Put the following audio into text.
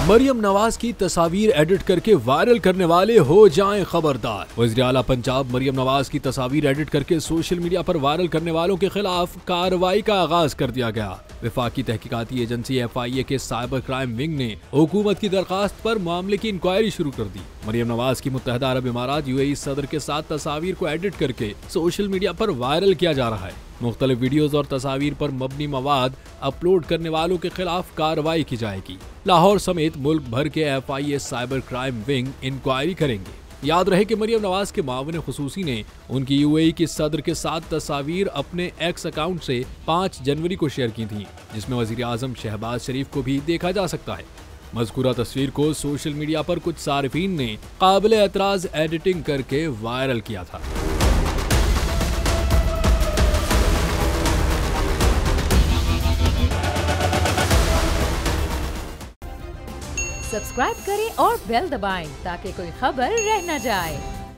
मरियम नवाज की तस्वीर एडिट करके वायरल करने वाले हो जाएं खबरदार। वज़ीर आला पंजाब मरियम नवाज की तस्वीर एडिट करके सोशल मीडिया पर वायरल करने वालों के खिलाफ कार्रवाई का आगाज कर दिया गया। वफाकी तहकीकाती एजेंसी FIA के साइबर क्राइम विंग ने हुकूमत की दरखास्त पर मामले की इंक्वायरी शुरू कर दी। मरियम नवाज की मुत्तहदा अरब इमारात UAE सदर के साथ तस्वीर को एडिट करके सोशल मीडिया पर वायरल किया जा रहा है। मुख्तलिफ वीडियोज और तस्वीर पर मबनी मवाद अपलोड करने वालों के खिलाफ कार्रवाई की जाएगी। लाहौर समेत मुल्क भर के FIA cyber crime wing inquiry करेंगे। याद रहे कि मरियम नवाज के मामले खुसूसी ने उनकी UAE की सदर के साथ तस्वीर अपने X अकाउंट से 5 जनवरी को शेयर की थी, जिसमें वजीर आजम शहबाज शरीफ को भी देखा जा सकता है। मज़कूरा तस्वीर को सोशल मीडिया पर कुछ सारिफीन ने काबिल एतराज एडिटिंग करके वायरल किया था। सब्सक्राइब करें और बेल दबाएं ताकि कोई खबर रह न जाए।